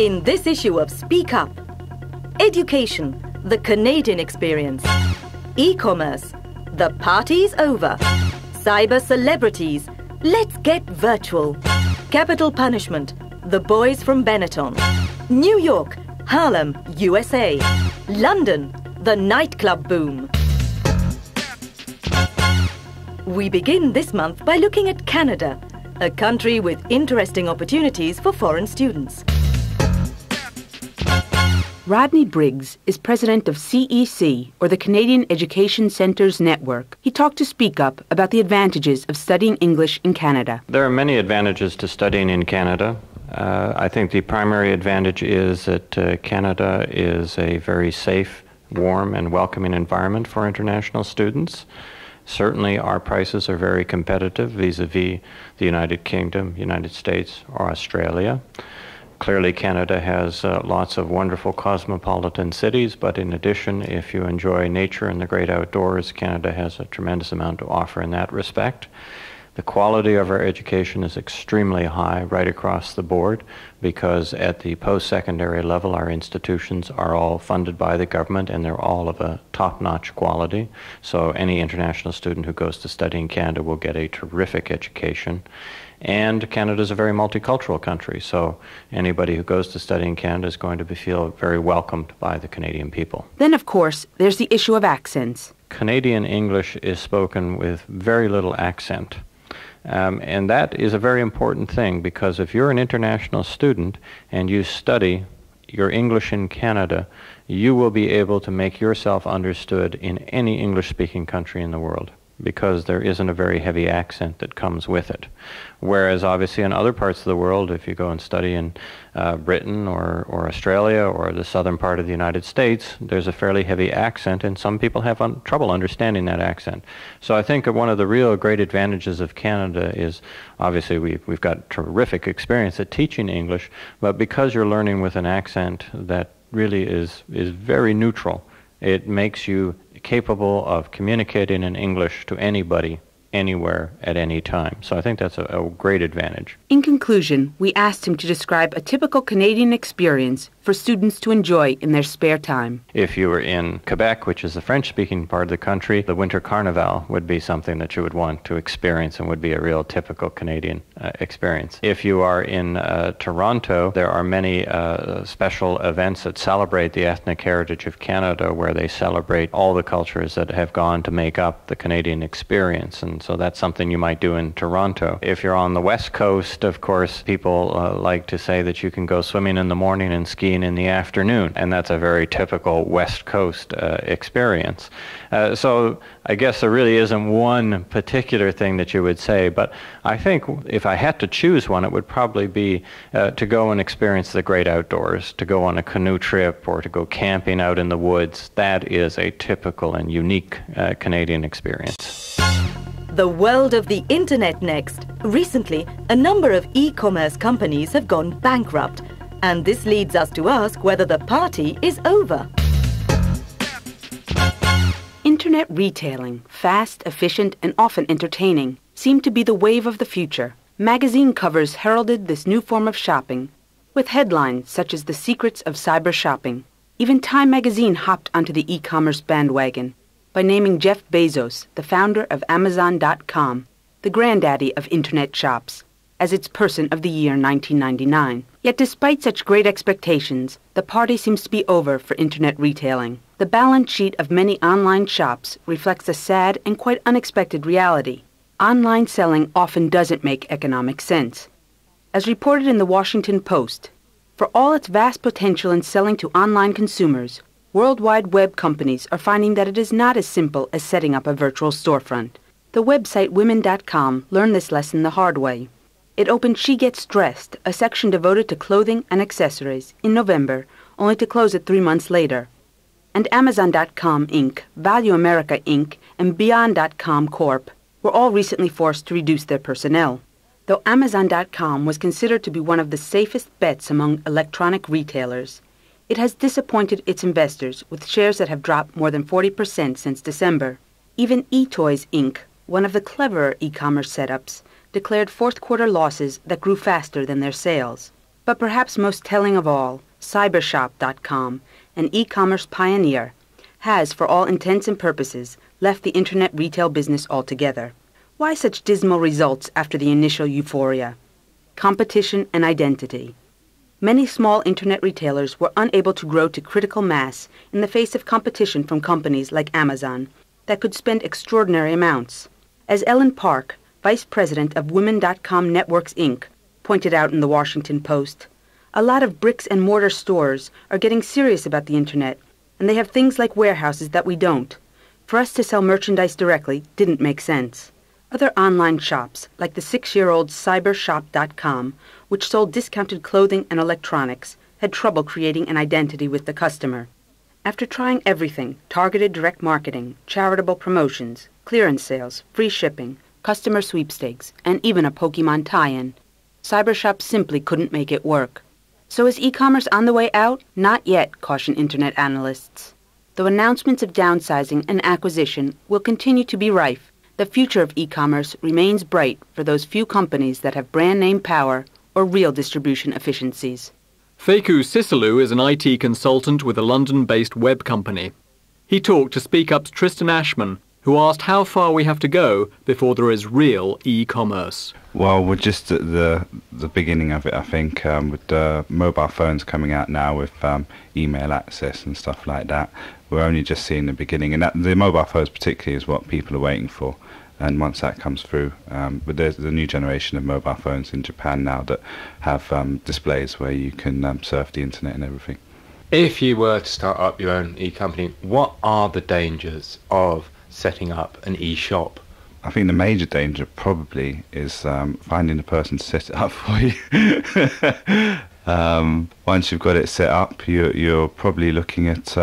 In this issue of Speak Up, education, the Canadian experience, e-commerce, the party's over, cyber celebrities, let's get virtual, capital punishment, the boys from Benetton, New York, Harlem, USA, London, the nightclub boom. We begin this month by looking at Canada, a country with interesting opportunities for foreign students. Rodney Briggs is president of CEC, or the Canadian Education Centres Network. He talked to Speak Up about the advantages of studying English in Canada. There are many advantages to studying in Canada. I think the primary advantage is that Canada is a very safe, warm, and welcoming environment for international students. Certainly, our prices are very competitive vis-a-vis the United Kingdom, United States, or Australia. Clearly, Canada has lots of wonderful cosmopolitan cities, but in addition, if you enjoy nature and the great outdoors, Canada has a tremendous amount to offer in that respect. The quality of our education is extremely high right across the board because at the post-secondary level, our institutions are all funded by the government and they're all of a top-notch quality. So any international student who goes to study in Canada will get a terrific education. And Canada is a very multicultural country, so anybody who goes to study in Canada is going to feel very welcomed by the Canadian people. Then, of course, there's the issue of accents. Canadian English is spoken with very little accent. And that is a very important thing because if you're an international student and you study your English in Canada, you will be able to make yourself understood in any English-speaking country in the world because there isn't a very heavy accent that comes with it. Whereas obviously in other parts of the world, if you go and study in Britain or Australia or the southern part of the United States, there's a fairly heavy accent and some people have trouble understanding that accent. So I think one of the real great advantages of Canada is obviously we've got terrific experience at teaching English, but because you're learning with an accent that really is very neutral, it makes you capable of communicating in English to anybody, anywhere, at any time. So I think that's a great advantage. In conclusion, we asked him to describe a typical Canadian experience for students to enjoy in their spare time. If you were in Quebec, which is the French-speaking part of the country, the Winter Carnival would be something that you would want to experience and would be a real typical Canadian experience. If you are in Toronto, there are many special events that celebrate the ethnic heritage of Canada where they celebrate all the cultures that have gone to make up the Canadian experience. And so that's something you might do in Toronto. If you're on the West Coast, of course, people like to say that you can go swimming in the morning and skiing in the afternoon, and that's a very typical West Coast experience. So I guess there really isn't one particular thing that you would say, but I think if I had to choose one, it would probably be to go and experience the great outdoors, to go on a canoe trip or to go camping out in the woods. That is a typical and unique Canadian experience. The world of the internet next. Recently, a number of e-commerce companies have gone bankrupt, and this leads us to ask whether the party is over. Internet retailing, fast, efficient, and often entertaining, seem to be the wave of the future. Magazine covers heralded this new form of shopping, with headlines such as The Secrets of Cyber Shopping. Even Time magazine hopped onto the e-commerce bandwagon by naming Jeff Bezos, the founder of Amazon.com, the granddaddy of internet shops, as its Person of the Year 1999. Yet despite such great expectations, the party seems to be over for internet retailing. The balance sheet of many online shops reflects a sad and quite unexpected reality. Online selling often doesn't make economic sense. As reported in the Washington Post, for all its vast potential in selling to online consumers, World Wide Web companies are finding that it is not as simple as setting up a virtual storefront. The website Women.com learned this lesson the hard way. It opened She Gets Dressed, a section devoted to clothing and accessories, in November, only to close it 3 months later. And Amazon.com Inc., Value America Inc., and Beyond.com Corp. were all recently forced to reduce their personnel. Though Amazon.com was considered to be one of the safest bets among electronic retailers, it has disappointed its investors with shares that have dropped more than 40% since December. Even eToys Inc., one of the cleverer e-commerce setups, declared fourth-quarter losses that grew faster than their sales. But perhaps most telling of all, Cybershop.com, an e-commerce pioneer, has, for all intents and purposes, left the internet retail business altogether. Why such dismal results after the initial euphoria? Competition and identity. Many small internet retailers were unable to grow to critical mass in the face of competition from companies like Amazon that could spend extraordinary amounts. As Ellen Park, vice president of Women.com Networks, Inc., pointed out in the Washington Post, a lot of bricks-and-mortar stores are getting serious about the internet, and they have things like warehouses that we don't. For us to sell merchandise directly didn't make sense. Other online shops, like the 6-year-old Cybershop.com, which sold discounted clothing and electronics, had trouble creating an identity with the customer. After trying everything, targeted direct marketing, charitable promotions, clearance sales, free shipping, customer sweepstakes, and even a Pokemon tie-in, Cybershop simply couldn't make it work. So is e-commerce on the way out? Not yet, caution internet analysts. Though announcements of downsizing and acquisition will continue to be rife, the future of e-commerce remains bright for those few companies that have brand name power or real distribution efficiencies. Feku Sisalu is an IT consultant with a London-based web company. He talked to Speak Up's Tristan Ashman, who asked how far we have to go before there is real e-commerce. Well, we're just at the beginning of it, I think, with mobile phones coming out now with email access and stuff like that. We're only just seeing the beginning, and the mobile phones particularly is what people are waiting for. And once that comes through, but there's a new generation of mobile phones in Japan now that have displays where you can surf the internet and everything. If you were to start up your own e-company, what are the dangers of setting up an e-shop? I think the major danger probably is finding the person to set it up for you. Once you've got it set up, you're probably looking at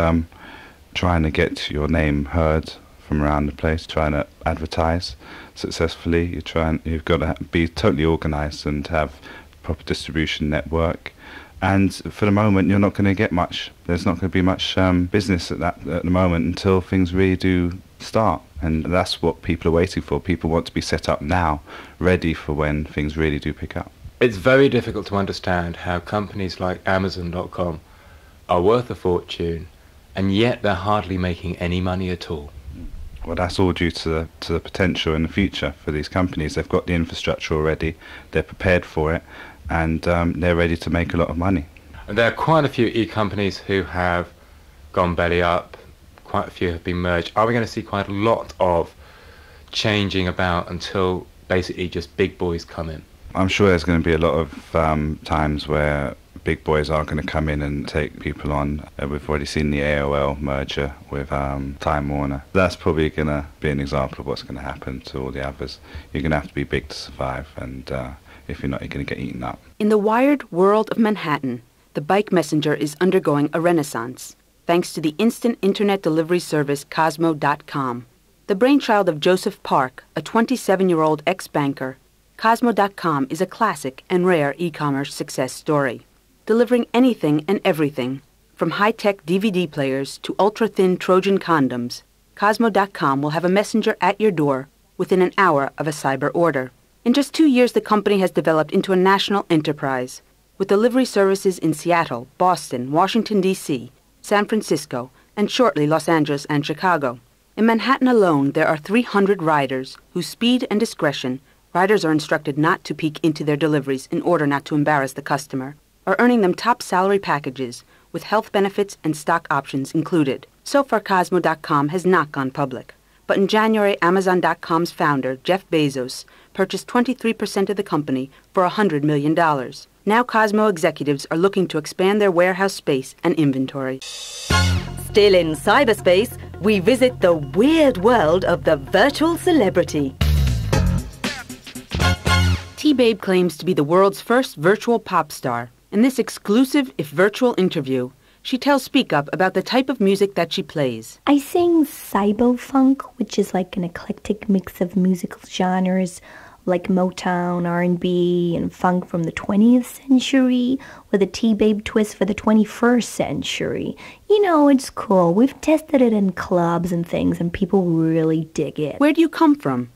trying to get your name heard from around the place, trying to advertise successfully. You've got to be totally organised and have proper distribution network. And for the moment, you're not going to get much. There's not going to be much business at the moment until things really do start. And that's what people are waiting for. People want to be set up now, ready for when things really do pick up. It's very difficult to understand how companies like Amazon.com are worth a fortune, and yet they're hardly making any money at all. Well, that's all due to the potential in the future for these companies. They've got the infrastructure already, they're prepared for it, and they're ready to make a lot of money. And there are quite a few e-companies who have gone belly up. Quite a few have been merged. Are we going to see quite a lot of changing about until basically just big boys come in? I'm sure there's going to be a lot of times where big boys are going to come in and take people on. We've already seen the AOL merger with Time Warner. That's probably going to be an example of what's going to happen to all the others. You're going to have to be big to survive, and if you're not, you're going to get eaten up. In the wired world of Manhattan, the bike messenger is undergoing a renaissance, thanks to the instant internet delivery service Cosmo.com. The brainchild of Joseph Park, a 27-year-old ex-banker, Cosmo.com is a classic and rare e-commerce success story. Delivering anything and everything, from high-tech DVD players to ultra-thin Trojan condoms, Cosmo.com will have a messenger at your door within an hour of a cyber order. In just 2 years, the company has developed into a national enterprise, with delivery services in Seattle, Boston, Washington, D.C., San Francisco, and shortly Los Angeles and Chicago. In Manhattan alone, there are 300 riders whose speed and discretion riders are instructed not to peek into their deliveries in order not to embarrass the customer, are earning them top salary packages with health benefits and stock options included. So far, Cosmo.com has not gone public. But in January, Amazon.com's founder, Jeff Bezos, purchased 23% of the company for $100 million. Now Cosmo executives are looking to expand their warehouse space and inventory. Still in cyberspace, we visit the weird world of the virtual celebrity. T-Babe claims to be the world's first virtual pop star. In this exclusive, if virtual interview, she tells Speak Up about the type of music that she plays. I sing cybo-funk, which is like an eclectic mix of musical genres like Motown, R&B, and funk from the 20th century, with a T-Babe twist for the 21st century. You know, it's cool. We've tested it in clubs and things, and people really dig it. Where do you come from?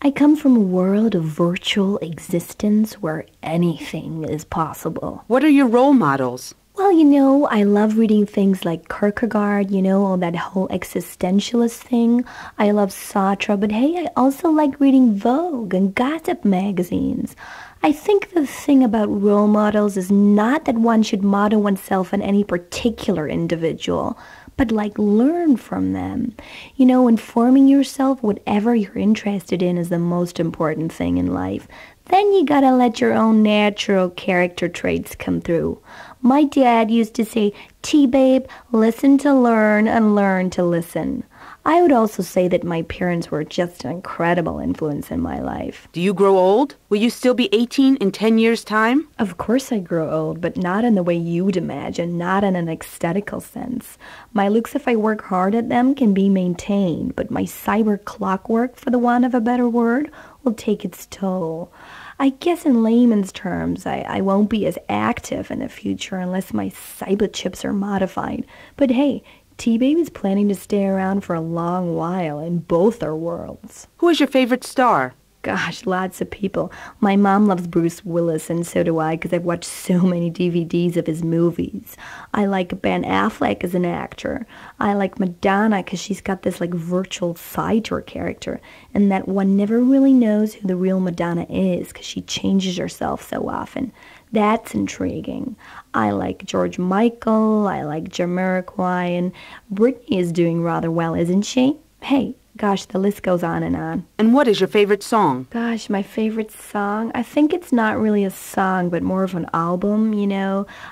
I come from a world of virtual existence where anything is possible. What are your role models? Well, I love reading things like Kierkegaard, all that whole existentialist thing. I love Sartre, but hey, I also like reading Vogue and gossip magazines. I think the thing about role models is not that one should model oneself on any particular individual, but learn from them. Informing yourself whatever you're interested in is the most important thing in life. Then you gotta let your own natural character traits come through. My dad used to say, T-babe, listen to learn and learn to listen. I would also say that my parents were just an incredible influence in my life. Do you grow old? Will you still be 18 in 10 years' time? Of course I grow old, but not in the way you'd imagine, not in an aesthetical sense. My looks, if I work hard at them, can be maintained, but my cyber clockwork, for the want of a better word, will take its toll. I guess in layman's terms, I won't be as active in the future unless my cyber chips are modified. But hey, T-Baby's planning to stay around for a long while in both our worlds. Who is your favorite star? Gosh, lots of people. My mom loves Bruce Willis, and so do I, because I've watched so many DVDs of his movies. I like Ben Affleck as an actor. I like Madonna, because she's got this virtual side to her character, and that one never really knows who the real Madonna is, because she changes herself so often. That's intriguing. I like George Michael, I like Jamiroquai, and Britney is doing rather well, isn't she? Hey, gosh, the list goes on and on. And what is your favorite song? Gosh, my favorite song? I think it's not really a song, but more of an album,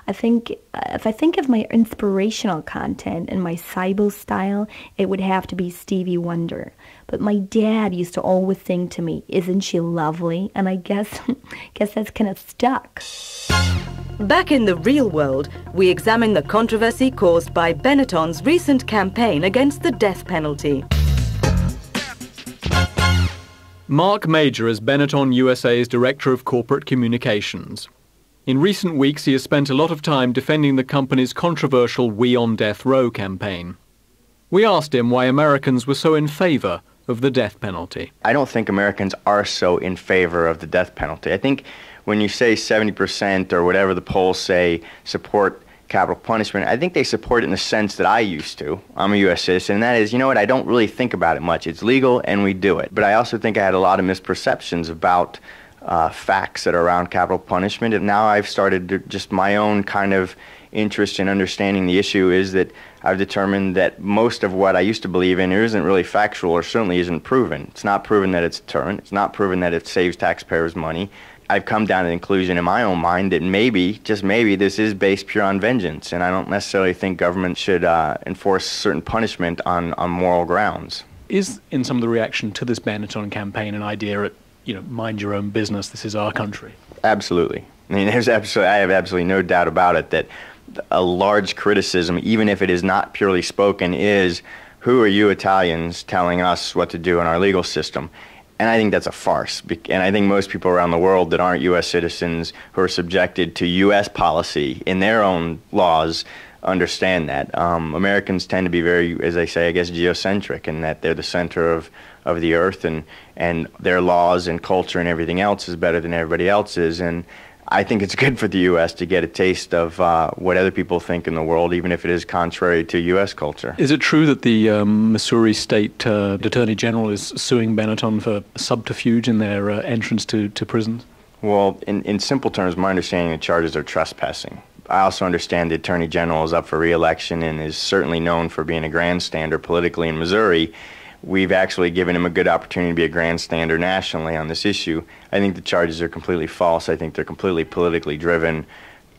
I think if I think of my inspirational content and my Cybo style, it would have to be Stevie Wonder. But my dad used to always sing to me, "Isn't she lovely?" And I guess that's kind of stuck. Back in the real world, we examine the controversy caused by Benetton's recent campaign against the death penalty. Mark Major is Benetton U.S.A.'s Director of Corporate Communications. In recent weeks, he has spent a lot of time defending the company's controversial We on Death Row campaign. We asked him why Americans were so in favor of the death penalty. I don't think Americans are so in favor of the death penalty. I think when you say 70% or whatever the polls say support capital punishment, I think they support it in the sense that I used to. I'm a U.S. citizen, and that is, I don't really think about it much. It's legal, and we do it. But I also think I had a lot of misperceptions about facts that are around capital punishment, and now I've started to just my own kind of interest in understanding the issue is that I've determined that most of what I used to believe in isn't really factual or certainly isn't proven. It's not proven that it's a deterrent. It's not proven that it saves taxpayers money. I've come down to the conclusion in my own mind that maybe, just maybe, this is based pure on vengeance, and I don't necessarily think government should enforce certain punishment on moral grounds. Is, in some of the reaction to this Benetton campaign, an idea at, mind your own business, this is our country? Absolutely. I mean, I have absolutely no doubt about it that a large criticism, even if it is not purely spoken, is who are you Italians telling us what to do in our legal system? And I think that's a farce. And I think most people around the world that aren't U.S. citizens who are subjected to U.S. policy in their own laws understand that. Americans tend to be very, as they say, I guess, geocentric, and that they're the center of the earth, and their laws and culture and everything else is better than everybody else's. And I think it's good for the U.S. to get a taste of what other people think in the world, even if it is contrary to U.S. culture. Is it true that the Missouri State Attorney General is suing Benetton for subterfuge in their entrance to prisons? Well, in simple terms, my understanding of the charges are trespassing. I also understand the Attorney General is up for re-election and is certainly known for being a grandstander politically in Missouri. We've actually given him a good opportunity to be a grandstander nationally on this issue. I think the charges are completely false. I think they're completely politically driven.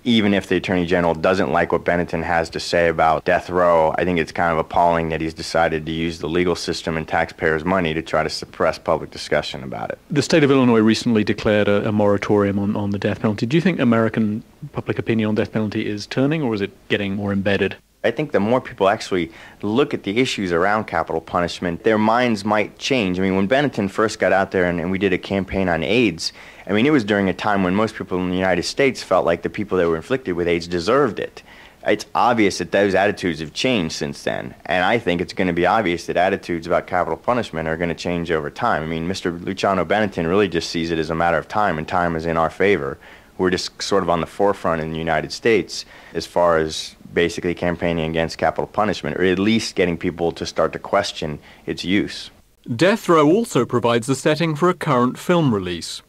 Even if the Attorney General doesn't like what Benetton has to say about death row, I think it's kind of appalling that he's decided to use the legal system and taxpayers' money to try to suppress public discussion about it. The state of Illinois recently declared a moratorium on the death penalty. Do you think American public opinion on death penalty is turning, or is it getting more embedded? I think the more people actually look at the issues around capital punishment, their minds might change. I mean, when Benetton first got out there and we did a campaign on AIDS, I mean, it was during a time when most people in the United States felt like the people that were inflicted with AIDS deserved it. It's obvious that those attitudes have changed since then, and I think it's going to be obvious that attitudes about capital punishment are going to change over time. I mean, Mr. Luciano Benetton really just sees it as a matter of time, and time is in our favor. We're just sort of on the forefront in the United States as far as basically campaigning against capital punishment, or at least getting people to start to question its use. Death Row also provides the setting for a current film release.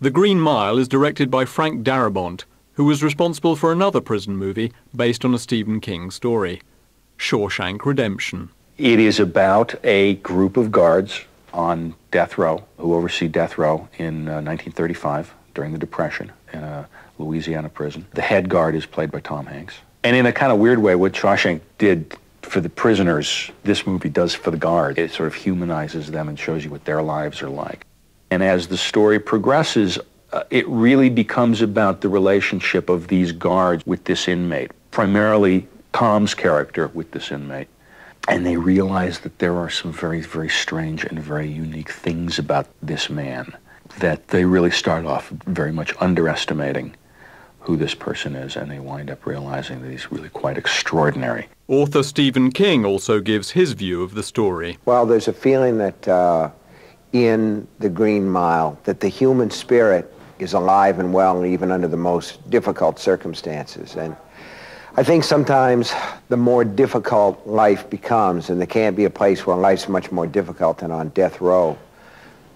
The Green Mile is directed by Frank Darabont, who was responsible for another prison movie based on a Stephen King story, Shawshank Redemption. It is about a group of guards on death row who oversee death row in 1935 during the Depression in a Louisiana prison. The head guard is played by Tom Hanks. And in a kind of weird way, what Shawshank did for the prisoners, this movie does for the guard. It sort of humanizes them and shows you what their lives are like. And as the story progresses, it really becomes about the relationship of these guards with this inmate, primarily Tom's character with this inmate. And they realize that there are some very, very strange and very unique things about this man that they really start off very much underestimating who this person is, and they wind up realizing that he's really quite extraordinary. Author Stephen King also gives his view of the story. Well, there's a feeling that in The Green Mile, that the human spirit is alive and well, even under the most difficult circumstances. And I think sometimes the more difficult life becomes, and there can't be a place where life's much more difficult than on death row,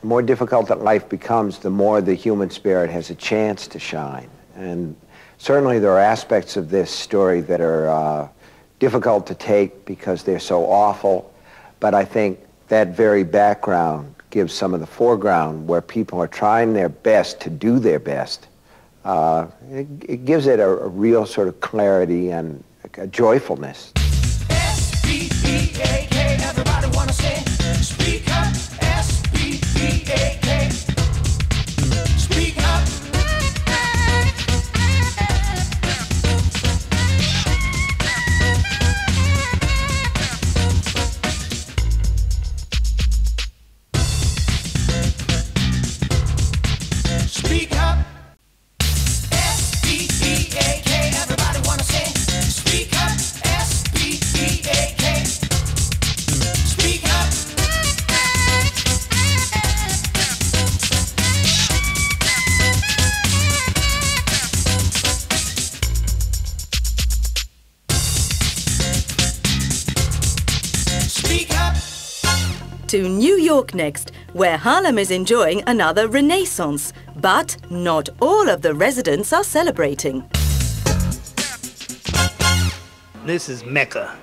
the more difficult that life becomes, the more the human spirit has a chance to shine. And certainly there are aspects of this story that are difficult to take because they're so awful, but I think that very background gives some of the foreground where people are trying their best to do their best. It gives it a real sort of clarity and a joyfulness. S-P-E-A-K, everybody wanna say, speak up, S-P-E-A-K, speak up. Speak up. S-P-E-A-K, everybody wanna say, speak up, S-P-E-A-K, speak up. Speak up. To New York next, where Harlem is enjoying another renaissance. But not all of the residents are celebrating. This is Mecca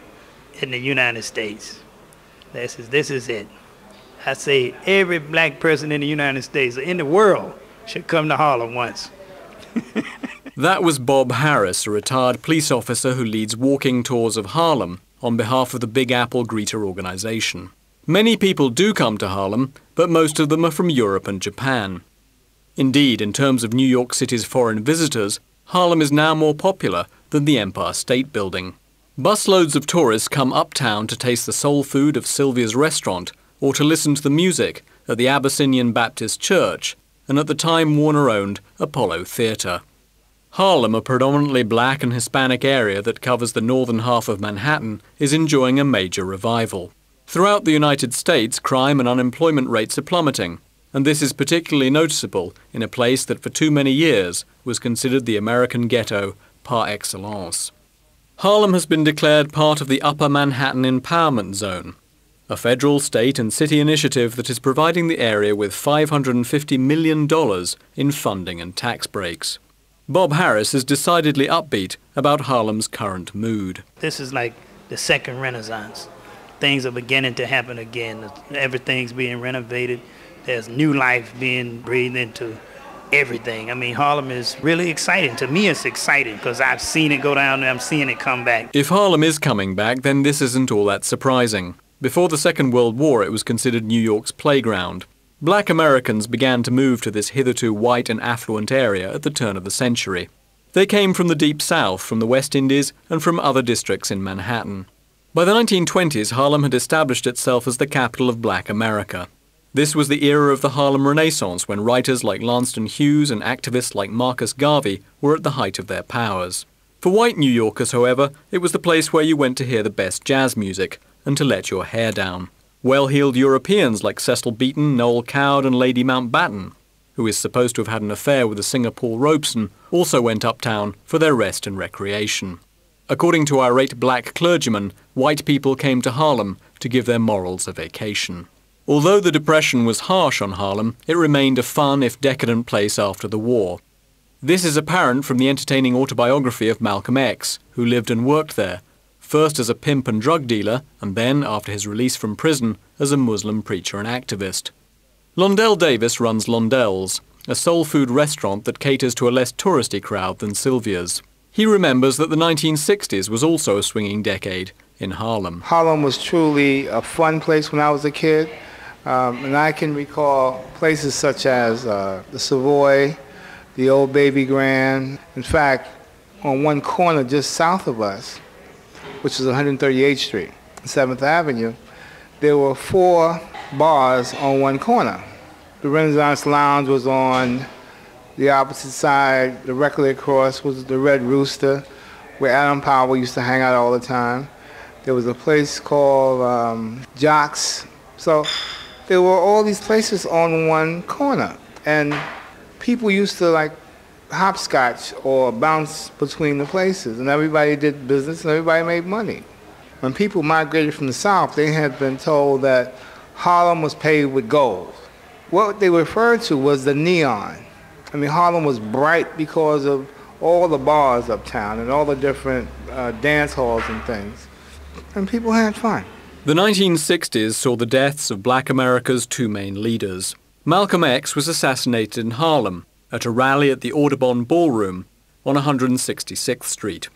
in the United States. This is it. I say every black person in the United States, in the world, should come to Harlem once. That was Bob Harris, a retired police officer who leads walking tours of Harlem on behalf of the Big Apple Greeter organization. Many people do come to Harlem, but most of them are from Europe and Japan. Indeed, in terms of New York City's foreign visitors, Harlem is now more popular than the Empire State Building. Busloads of tourists come uptown to taste the soul food of Sylvia's restaurant or to listen to the music at the Abyssinian Baptist Church and at the Time Warner-owned Apollo Theatre. Harlem, a predominantly black and Hispanic area that covers the northern half of Manhattan, is enjoying a major revival. Throughout the United States, crime and unemployment rates are plummeting, and this is particularly noticeable in a place that for too many years was considered the American ghetto par excellence. Harlem has been declared part of the Upper Manhattan Empowerment Zone, a federal, state and city initiative that is providing the area with $550 million in funding and tax breaks. Bob Harris is decidedly upbeat about Harlem's current mood. This is like the second Renaissance. Things are beginning to happen again. Everything's being renovated. There's new life being breathed into everything. I mean, Harlem is really exciting. To me, it's exciting because I've seen it go down and I'm seeing it come back. If Harlem is coming back, then this isn't all that surprising. Before the Second World War, it was considered New York's playground. Black Americans began to move to this hitherto white and affluent area at the turn of the century. They came from the Deep South, from the West Indies, and from other districts in Manhattan. By the 1920s, Harlem had established itself as the capital of Black America. This was the era of the Harlem Renaissance, when writers like Langston Hughes and activists like Marcus Garvey were at the height of their powers. For white New Yorkers, however, it was the place where you went to hear the best jazz music and to let your hair down. Well-heeled Europeans like Cecil Beaton, Noel Coward and Lady Mountbatten, who is supposed to have had an affair with the singer Paul Robeson, also went uptown for their rest and recreation. According to irate black clergymen, white people came to Harlem to give their morals a vacation. Although the Depression was harsh on Harlem, it remained a fun, if decadent place after the war. This is apparent from the entertaining autobiography of Malcolm X, who lived and worked there, first as a pimp and drug dealer, and then, after his release from prison, as a Muslim preacher and activist. Londell Davis runs Londell's, a soul food restaurant that caters to a less touristy crowd than Sylvia's. He remembers that the 1960s was also a swinging decade in Harlem. Harlem was truly a fun place when I was a kid, and I can recall places such as the Savoy, the Old Baby Grand. In fact, on one corner just south of us, which is 138th Street, 7th Avenue, there were 4 bars on one corner. The Renaissance Lounge was on the opposite side. Directly across was the Red Rooster, where Adam Powell used to hang out all the time. There was a place called Jocks. So there were all these places on one corner. And people used to like hopscotch or bounce between the places. And everybody did business and everybody made money. When people migrated from the South, they had been told that Harlem was paved with gold. What they referred to was the neon. I mean, Harlem was bright because of all the bars uptown and all the different dance halls and things. And people had fun. The 1960s saw the deaths of black America's 2 main leaders. Malcolm X was assassinated in Harlem at a rally at the Audubon Ballroom on 166th Street,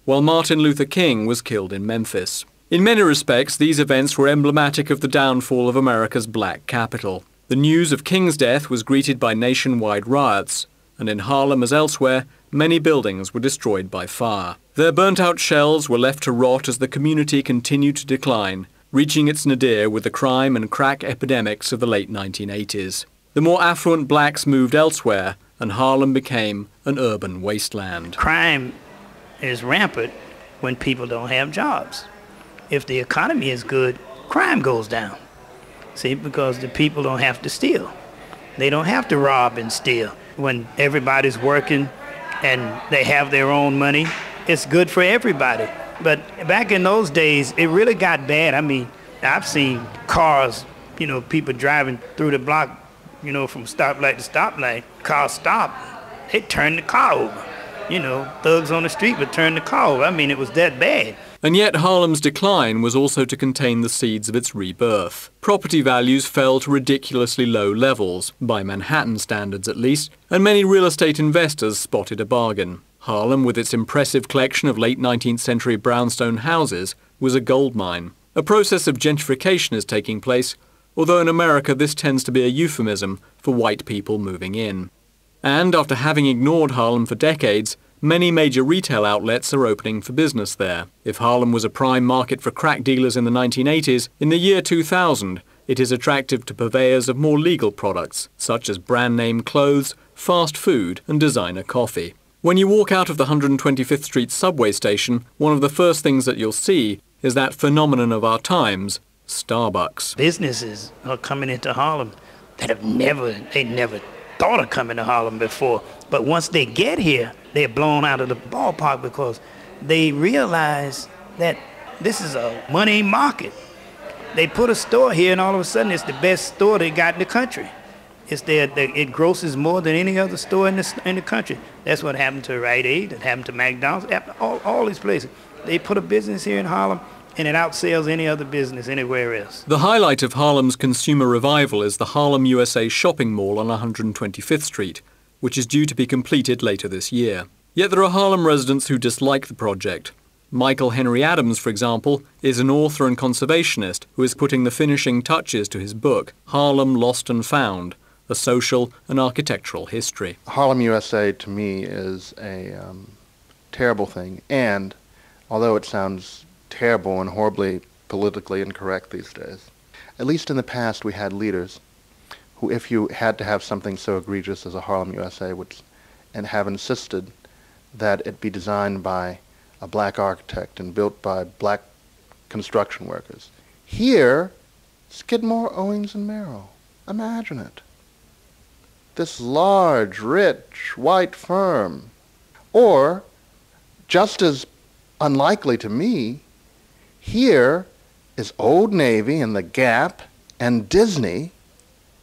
while Martin Luther King was killed in Memphis. In many respects, these events were emblematic of the downfall of America's black capital. The news of King's death was greeted by nationwide riots, and in Harlem as elsewhere, many buildings were destroyed by fire. Their burnt-out shells were left to rot as the community continued to decline, reaching its nadir with the crime and crack epidemics of the late 1980s. The more affluent blacks moved elsewhere, and Harlem became an urban wasteland. Crime is rampant when people don't have jobs. If the economy is good, crime goes down. See, because the people don't have to steal. They don't have to rob and steal. When everybody's working and they have their own money, it's good for everybody. But back in those days, it really got bad. I mean, I've seen cars, people driving through the block, from stoplight to stoplight. Car stop, they turn the car over. Thugs on the street would turn the car over. I mean, it was that bad. And yet Harlem's decline was also to contain the seeds of its rebirth. Property values fell to ridiculously low levels, by Manhattan standards at least, and many real estate investors spotted a bargain. Harlem, with its impressive collection of late 19th century brownstone houses, was a goldmine. A process of gentrification is taking place, although in America this tends to be a euphemism for white people moving in. And after having ignored Harlem for decades, many major retail outlets are opening for business there. If Harlem was a prime market for crack dealers in the 1980s, in the year 2000, it is attractive to purveyors of more legal products, such as brand-name clothes, fast food, and designer coffee. When you walk out of the 125th Street subway station, one of the first things that you'll see is that phenomenon of our times, Starbucks. Businesses are coming into Harlem that they never thought of coming to Harlem before. But once they get here, they're blown out of the ballpark because they realize that this is a money market. They put a store here and all of a sudden it's the best store they got in the country. It grosses more than any other store in the country. That's what happened to Rite Aid, it happened to McDonald's, all these places. They put a business here in Harlem and it outsells any other business anywhere else. The highlight of Harlem's consumer revival is the Harlem U.S.A. shopping mall on 125th Street, which is due to be completed later this year. Yet there are Harlem residents who dislike the project. Michael Henry Adams, for example, is an author and conservationist who is putting the finishing touches to his book, Harlem Lost and Found, A Social and Architectural History. Harlem, USA, to me, is a terrible thing, and although it sounds terrible and horribly politically incorrect these days, at least in the past we had leaders who, if you had to have something so egregious as a Harlem, USA, and have insisted that it be designed by a black architect and built by black construction workers. Here, Skidmore, Owings and Merrill. Imagine it. This large, rich, white firm. Or, just as unlikely to me, here is Old Navy and the Gap and Disney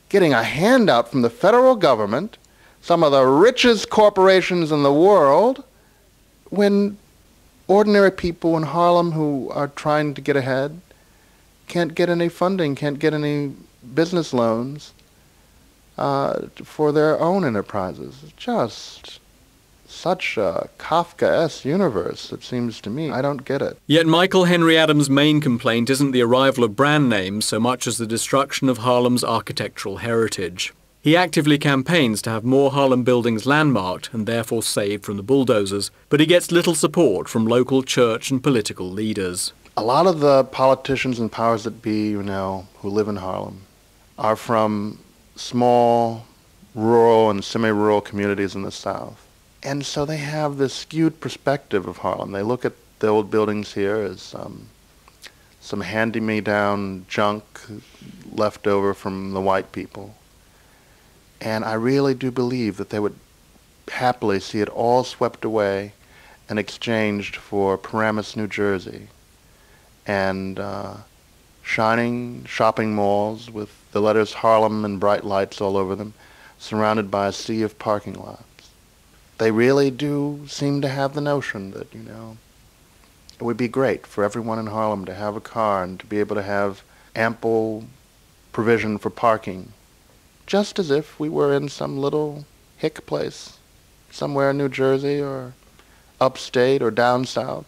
getting a handout from the federal government, some of the richest corporations in the world, when ordinary people in Harlem who are trying to get ahead can't get any funding, can't get any business loans for their own enterprises. Just such a Kafkaesque universe, it seems to me. I don't get it. Yet Michael Henry Adams' main complaint isn't the arrival of brand names so much as the destruction of Harlem's architectural heritage. He actively campaigns to have more Harlem buildings landmarked and therefore saved from the bulldozers, but he gets little support from local church and political leaders. A lot of the politicians and powers that be, who live in Harlem are from small, rural and semi-rural communities in the South. And so they have this skewed perspective of Harlem. They look at the old buildings here as some hand-me-down junk left over from the white people. And I really do believe that they would happily see it all swept away and exchanged for Paramus, New Jersey, and shining shopping malls with the letters Harlem and bright lights all over them, surrounded by a sea of parking lots. They really do seem to have the notion that, it would be great for everyone in Harlem to have a car and to be able to have ample provision for parking, just as if we were in some little hick place, somewhere in New Jersey or upstate or down south.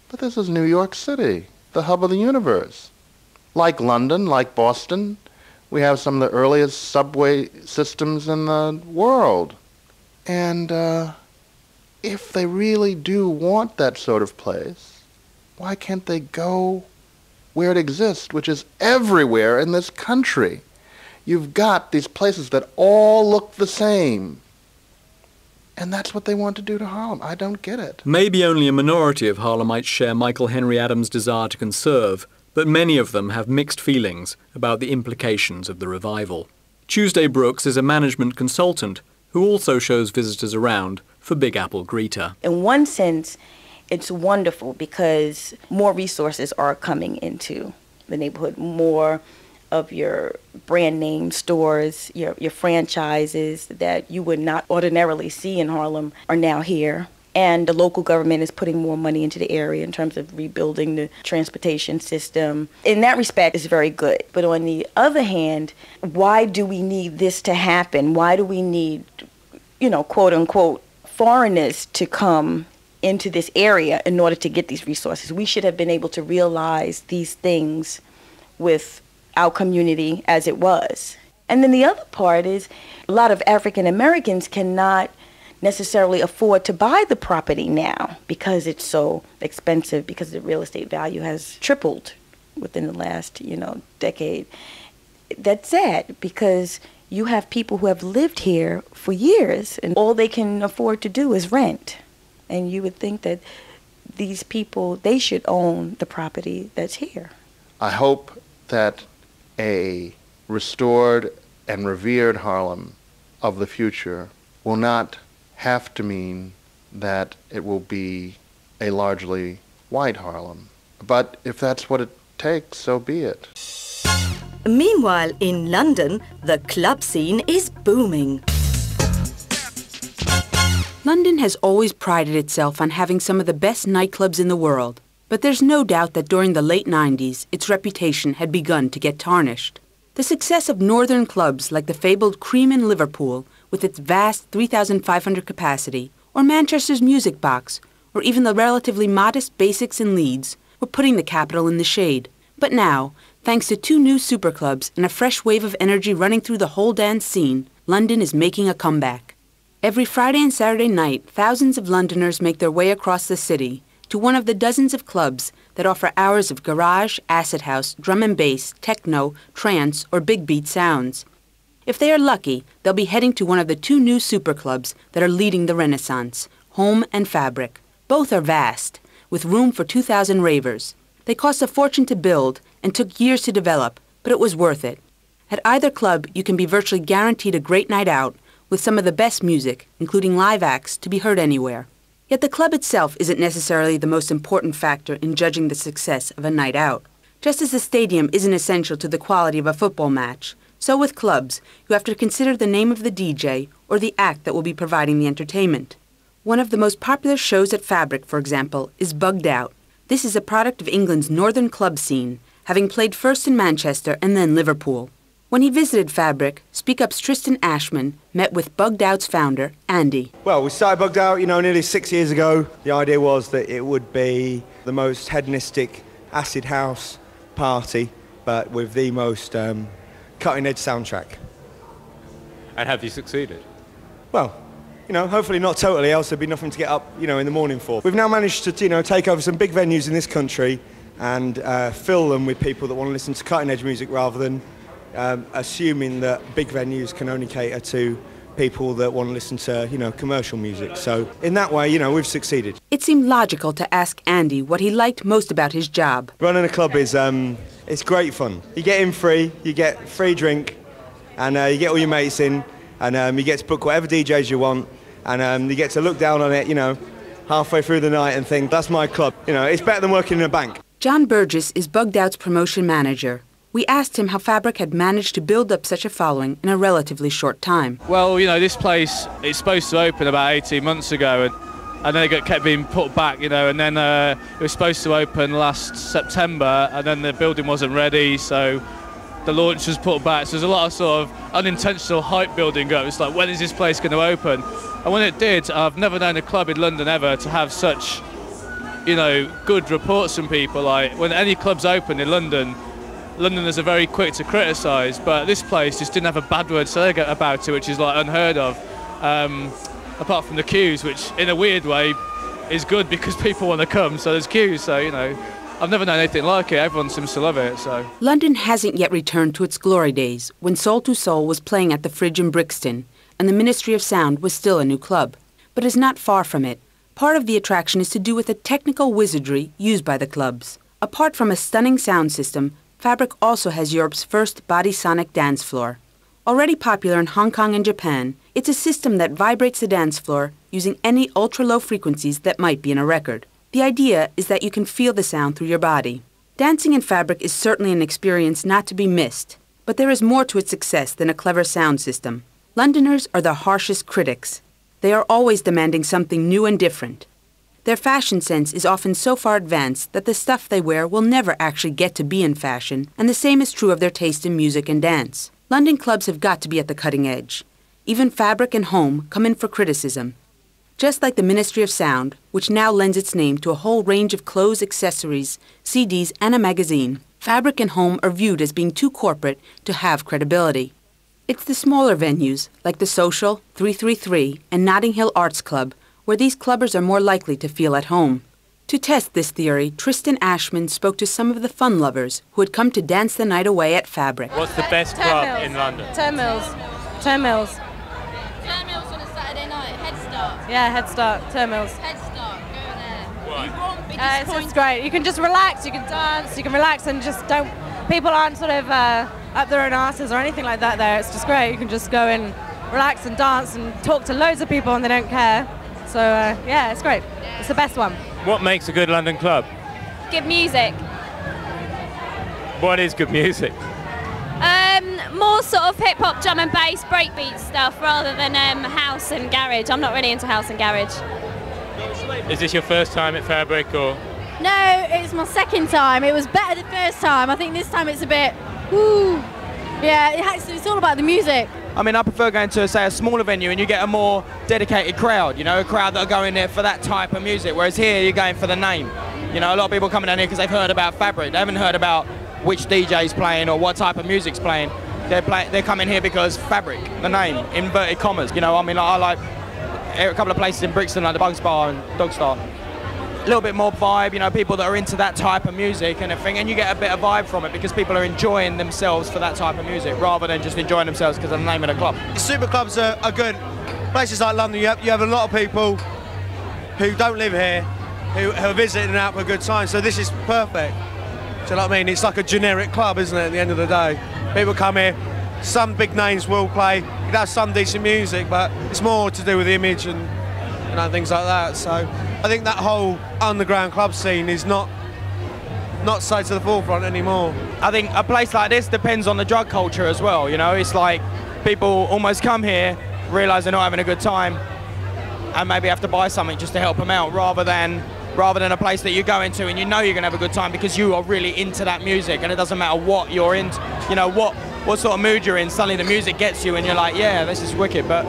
But this is New York City, the hub of the universe. Like London, like Boston, we have some of the earliest subway systems in the world. And if they really do want that sort of place, why can't they go where it exists, which is everywhere in this country? You've got these places that all look the same. And that's what they want to do to Harlem. I don't get it. Maybe only a minority of Harlemites share Michael Henry Adams' desire to conserve, but many of them have mixed feelings about the implications of the revival. Tuesday Brooks is a management consultant who also shows visitors around for Big Apple Greeter. In one sense, it's wonderful because more resources are coming into the neighborhood, more of your brand name stores, your franchises that you would not ordinarily see in Harlem are now here. And the local government is putting more money into the area in terms of rebuilding the transportation system. In that respect, it's very good. But on the other hand, why do we need this to happen? Why do we need, quote unquote, foreigners to come into this area in order to get these resources? We should have been able to realize these things with our community as it was. And then the other part is a lot of African Americans cannot necessarily afford to buy the property now because it's so expensive, because the real estate value has tripled within the last, decade. That's sad because you have people who have lived here for years and all they can afford to do is rent. And you would think that these people, they should own the property that's here. I hope that a restored and revered Harlem of the future will not have to mean that it will be a largely white Harlem. But if that's what it takes, so be it. Meanwhile, in London, the club scene is booming. London has always prided itself on having some of the best nightclubs in the world, but there's no doubt that during the late 90s, its reputation had begun to get tarnished. The success of northern clubs like the fabled Cream in Liverpool, with its vast 3,500 capacity, or Manchester's Music Box, or even the relatively modest Basics in Leeds, were putting the capital in the shade. But now, thanks to 2 new superclubs and a fresh wave of energy running through the whole dance scene, London is making a comeback. Every Friday and Saturday night, thousands of Londoners make their way across the city to one of the dozens of clubs that offer hours of garage, acid house, drum and bass, techno, trance, or big beat sounds. If they are lucky, they'll be heading to one of the 2 new superclubs that are leading the Renaissance, Home and Fabric. Both are vast, with room for 2,000 ravers. They cost a fortune to build and took years to develop, but it was worth it. At either club, you can be virtually guaranteed a great night out with some of the best music, including live acts, to be heard anywhere. Yet the club itself isn't necessarily the most important factor in judging the success of a night out. Just as the stadium isn't essential to the quality of a football match, so with clubs, you have to consider the name of the DJ or the act that will be providing the entertainment. One of the most popular shows at Fabric, for example, is Bugged Out. This is a product of England's northern club scene, having played first in Manchester and then Liverpool. When he visited Fabric, Speak Up's Tristan Ashman met with Bugged Out's founder, Andy. Well, we started Bugged Out, nearly 6 years ago. The idea was that it would be the most hedonistic acid house party, but with the most cutting-edge soundtrack. And have you succeeded? Well, hopefully not totally, else there'd be nothing to get up, in the morning for. We've now managed to, take over some big venues in this country and fill them with people that want to listen to cutting-edge music rather than assuming that big venues can only cater to people that want to listen to, commercial music. So in that way, we've succeeded. It seemed logical to ask Andy what he liked most about his job. Running a club is, it's great fun. You get in free, you get free drink, and you get all your mates in, and you get to book whatever DJs you want, and you get to look down on it, halfway through the night and think, that's my club. It's better than working in a bank. John Burgess is Bugged Out's promotion manager. We asked him how Fabric had managed to build up such a following in a relatively short time. Well, this place is supposed to open about 18 months ago, and then it kept being put back, and then it was supposed to open last September, and then the building wasn't ready, so the launch was put back. So there's a lot of sort of unintentional hype building up. It's like, when is this place going to open? And when it did, I've never known a club in London ever to have such, good reports from people. Like, when any clubs open in London, Londoners are very quick to criticise, but this place just didn't have a bad word to say about it, which is like unheard of, apart from the queues, which in a weird way is good because people want to come, so there's queues, so I've never known anything like it. Everyone seems to love it. So London hasn't yet returned to its glory days when Soul to Soul was playing at the Fridge in Brixton and the Ministry of Sound was still a new club, but is not far from it. Part of the attraction is to do with the technical wizardry used by the clubs. Apart from a stunning sound system, Fabric also has Europe's first body-sonic dance floor. Already popular in Hong Kong and Japan, it's a system that vibrates the dance floor using any ultra-low frequencies that might be in a record. The idea is that you can feel the sound through your body. Dancing in Fabric is certainly an experience not to be missed, but there is more to its success than a clever sound system. Londoners are the harshest critics. They are always demanding something new and different. Their fashion sense is often so far advanced that the stuff they wear will never actually get to be in fashion, and the same is true of their taste in music and dance. London clubs have got to be at the cutting edge. Even Fabric and Home come in for criticism. Just like the Ministry of Sound, which now lends its name to a whole range of clothes, accessories, CDs, and a magazine, Fabric and Home are viewed as being too corporate to have credibility. It's the smaller venues, like the Social, 333, and Notting Hill Arts Club, where these clubbers are more likely to feel at home. To test this theory, Tristan Ashman spoke to some of the fun lovers who had come to dance the night away at Fabric. What's the best club in London? Turnmills. Turnmills on a Saturday night. Head Start. Yeah, Head Start. Turnmills. Head Start. Go there. Why? You won't be It's just great. You can just relax. You can dance. You can relax and just don't. People aren't sort of up their own asses or anything like that. There, it's just great. You can just go and relax and dance and talk to loads of people and they don't care. So yeah, it's great. It's the best one. What makes a good London club? Good music. What is good music? More sort of hip hop, drum and bass, breakbeat stuff rather than house and garage. I'm not really into house and garage. Is this your first time at Fabric or? No, it's my second time. It was better the first time. I think this time it's a bit, woo. Yeah, it's all about the music. I mean, I prefer going to, say, a smaller venue and you get a more dedicated crowd, a crowd that are going there for that type of music, whereas here you're going for the name. A lot of people coming down here because they've heard about Fabric. They haven't heard about which DJ's playing or what type of music's playing. They're coming here because Fabric, the name, inverted commas. I mean, I like a couple of places in Brixton, like the Bugs Bar and Dogstar. A little bit more vibe, people that are into that type of music and everything, and you get a bit of vibe from it because people are enjoying themselves for that type of music rather than just enjoying themselves because of the name of the club. Super clubs are good. Places like London, you have a lot of people who don't live here, who are visiting and out for a good time. So this is perfect. Do you know what I mean? It's like a generic club, isn't it, at the end of the day? People come here, some big names will play, it has some decent music, but it's more to do with the image and things like that. So I think that whole underground club scene is not so to the forefront anymore. I think a place like this depends on the drug culture as well, you know? It's like people almost come here, realise they're not having a good time, and maybe have to buy something just to help them out, rather than a place that you go into and you know you're going to have a good time because you are really into that music, and it doesn't matter what you're into, you know, what sort of mood you're in, suddenly the music gets you and you're like, yeah, this is wicked. But,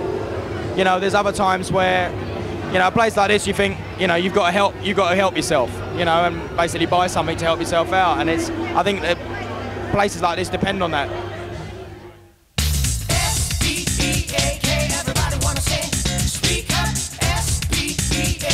you know, there's other times where, you know, a place like this, you think, you know, you've got to help yourself, you know, and basically buy something to help yourself out. And I think that places like this depend on that. S-P-E-A-K, everybody wanna say, speak up, S-P-E-A-K.